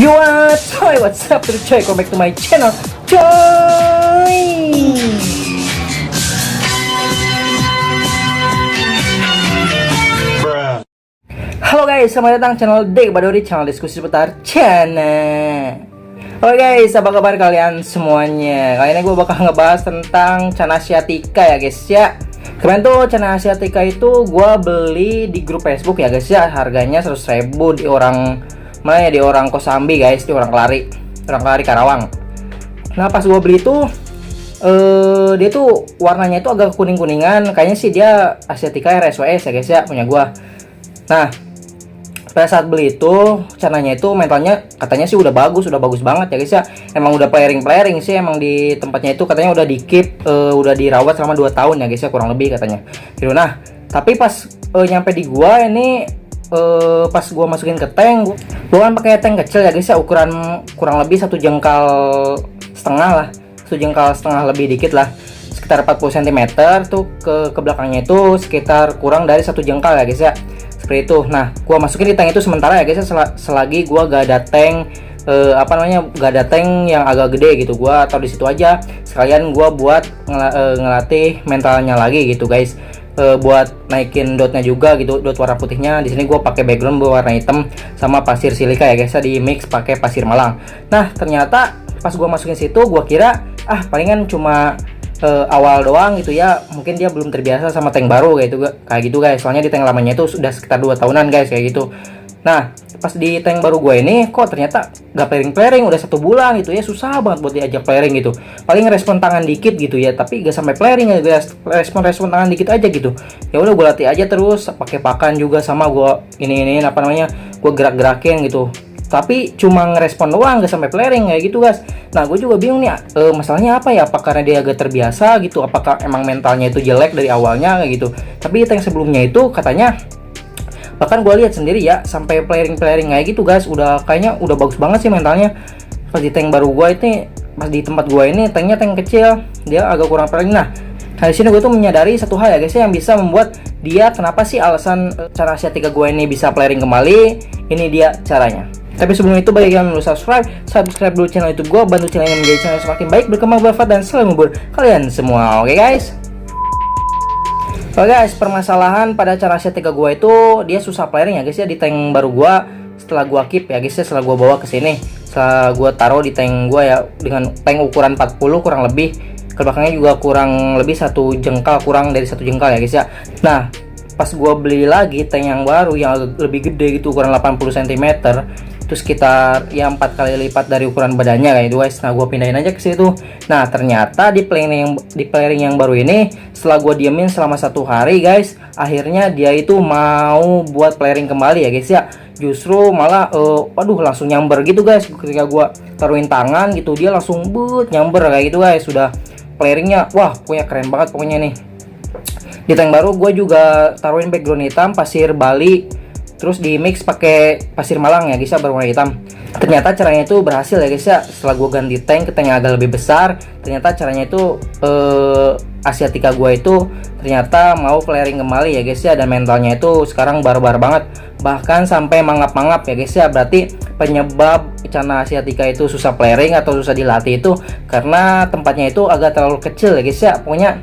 Yo coy, what's up coy, welcome back to my channel coy. Halo guys, selamat datang channel Dek Badori, channel diskusi seputar channel. Oke guys, apa kabar kalian semuanya? Kali ini gue bakal ngebahas tentang Chana Asiatica ya guys ya. Kemarin tuh Chana Asiatica itu gue beli di grup Facebook ya guys ya. Harganya 100.000 di orang mana ya, di orang Kosambi guys, di orang Kelari Karawang. Nah pas gue beli itu dia tuh warnanya itu agak kuning-kuningan. Kayaknya sih dia Asiatica RSOS ya guys ya, punya gue. Nah pada saat beli itu cananya itu mentalnya katanya sih udah bagus banget ya guys ya. Emang udah playering sih, emang di tempatnya itu katanya udah di keep, udah dirawat selama 2 tahun ya guys ya, kurang lebih katanya gitu. Nah tapi pas nyampe di gua ini, pas gua masukin ke tank, gua kan pakai tank kecil ya guys ya, ukuran kurang lebih 1 jengkal setengah lah, 1 jengkal setengah lebih dikit lah, sekitar 40 cm tuh. Ke belakangnya itu sekitar kurang dari 1 jengkal ya guys ya, seperti itu. Nah gua masukin di tank itu sementara ya guys ya, selagi gua gak ada tank gak ada tank yang agak gede gitu. Gua taruh di situ aja sekalian gua buat ngelatih mentalnya lagi gitu guys, buat naikin dotnya juga gitu, dot warna putihnya. Di sini gua pakai background berwarna hitam sama pasir silika ya guys ya, di mix pakai pasir malang. Nah ternyata pas gua masukin situ gua kira palingan cuma awal doang gitu ya, mungkin dia belum terbiasa sama tank baru kayak gitu guys. Soalnya di tank lamanya itu sudah sekitar 2 tahunan guys kayak gitu. Nah pas di tank baru gue ini kok ternyata gak playering udah 1 bulan gitu ya, susah banget buat diajak playering gitu. Paling respon tangan dikit gitu ya, tapi gak sampai playering ya guys, respon tangan dikit aja gitu. Ya udah gue latih aja terus, pakai pakan juga sama gue ini gue gerak-gerakin gitu, tapi cuma ngerespon doang, gak sampai playering kayak gitu guys. Nah gue juga bingung nih, masalahnya apa ya, apa karena dia agak terbiasa gitu, apakah emang mentalnya itu jelek dari awalnya kayak gitu. Tapi tank sebelumnya itu katanya, bahkan gue lihat sendiri ya, sampai playering kayak gitu guys, udah kayaknya udah bagus banget sih mentalnya. Pas di tank baru gue ini, pas di tempat gue ini tanknya tank kecil, dia agak kurang playering. Nah di sini gue tuh menyadari satu hal ya guys ya, yang bisa membuat dia, kenapa sih alasan cara Asiatica gue ini bisa playering kembali. Ini dia caranya. Tapi sebelum itu bagi kalian yang belum subscribe dulu channel YouTube gue, bantu channel ini menjadi channel semakin baik, berkembang, bermanfaat, dan selalu menghibur kalian semua. Oke guys. Oke guys, permasalahan pada cara Asiatica gue itu dia susah playering ya guys ya di tank baru gue. Setelah gue keep ya guys ya, setelah gue bawa ke sini, setelah gue taruh di tank gue ya, dengan tank ukuran 40 kurang lebih, ke belakangnya juga kurang lebih 1 jengkal, kurang dari 1 jengkal ya guys ya. Nah pas gue beli lagi tank yang baru yang lebih gede gitu, ukuran 80 cm, itu sekitar ya 4 kali lipat dari ukuran badannya kayak itu guys. Nah gue pindahin aja ke situ. Nah ternyata di playering yang baru ini, setelah gue diemin selama 1 hari guys, akhirnya dia itu mau buat playering kembali ya guys ya. Justru malah langsung nyamber gitu guys. Ketika gue taruhin tangan gitu, dia langsung nyamber kayak gitu guys. Sudah playeringnya wah pokoknya keren banget pokoknya nih. Di tank baru gue juga taruhin background hitam, pasir Bali, terus di mix pakai pasir malang ya guys ya, berwarna hitam. Ternyata caranya itu berhasil ya guys ya. Setelah gue ganti tank ke tank yang agak lebih besar, ternyata caranya itu Asiatica gue itu ternyata mau playering kembali ya guys ya. Dan mentalnya itu sekarang barbar banget, bahkan sampai mangap-mangap ya guys ya. Berarti penyebab Chana Asiatica itu susah playering atau susah dilatih itu karena tempatnya itu agak terlalu kecil ya guys ya. Pokoknya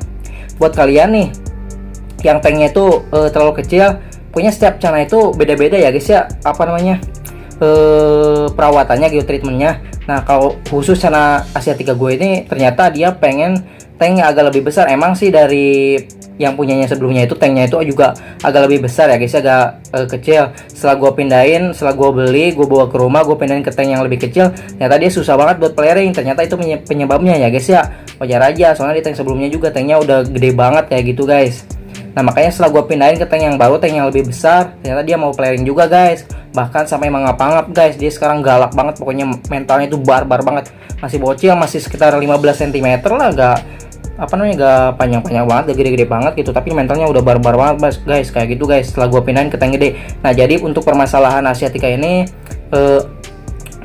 buat kalian nih yang tanknya itu terlalu kecil, punya setiap Chana itu beda-beda ya guys ya, perawatannya gitu, treatmentnya. Nah kalau khusus Chana Asiatica gue ini ternyata dia pengen tank yang agak lebih besar. Emang sih dari yang punyanya sebelumnya itu tanknya itu juga agak lebih besar ya guys, agak kecil. Setelah gue beli, gue bawa ke rumah, gue pindahin ke tank yang lebih kecil. Ternyata dia susah banget buat playering. Ternyata itu penyebabnya ya guys ya. Wajar aja, soalnya di tank sebelumnya juga tanknya udah gede banget kayak gitu guys. Nah makanya setelah gue pindahin ke tank yang baru, tank yang lebih besar, ternyata dia mau playering juga guys. Bahkan sampai mangap-mangap guys. Dia sekarang galak banget, pokoknya mentalnya itu barbar banget. Masih bocil, masih sekitar 15 cm lah, gak panjang-panjang banget, gak gede-gede banget gitu, tapi mentalnya udah barbar banget guys kayak gitu guys. Setelah gue pindahin ke tank gede. Nah jadi untuk permasalahan Asiatica ini,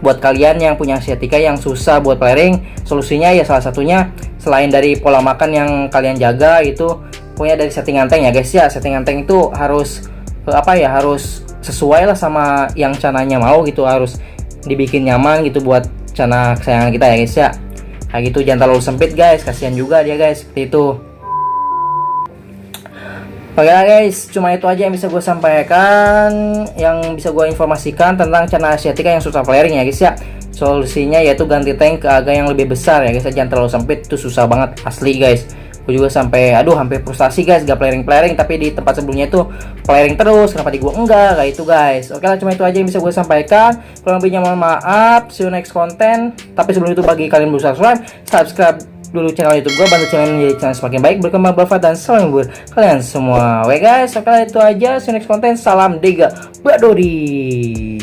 buat kalian yang punya Asiatica yang susah buat playering, solusinya ya salah satunya, selain dari pola makan yang kalian jaga itu, pokoknya dari settingan tank ya guys ya. Settingan tank itu harus harus sesuai lah sama yang cananya mau gitu. Harus dibikin nyaman gitu buat cana kesayangan kita ya guys ya. Kayak gitu, jangan terlalu sempit guys, kasihan juga dia guys, seperti itu. Oke lah guys, cuma itu aja yang bisa gue sampaikan, yang bisa gue informasikan tentang Cana Asiatica yang susah flaring ya guys ya. Solusinya yaitu ganti tank ke aga yang lebih besar ya guys, jangan terlalu sempit, itu susah banget asli guys. Gue juga sampai hampir frustasi guys, gak flaring tapi di tempat sebelumnya itu flaring terus, kenapa di gue enggak, kayak itu guys. Oke lah, cuma itu aja yang bisa gue sampaikan, kurang lebihnya mohon maaf. See you next content. Tapi sebelum itu, bagi kalian belum subscribe dulu channel YouTube gue, bantu channel menjadi channel semakin baik, berkembang, bermanfaat, dan salam menghibur kalian semua. Oke guys, oke lah, itu aja. See you next content. Salam Dega Badori.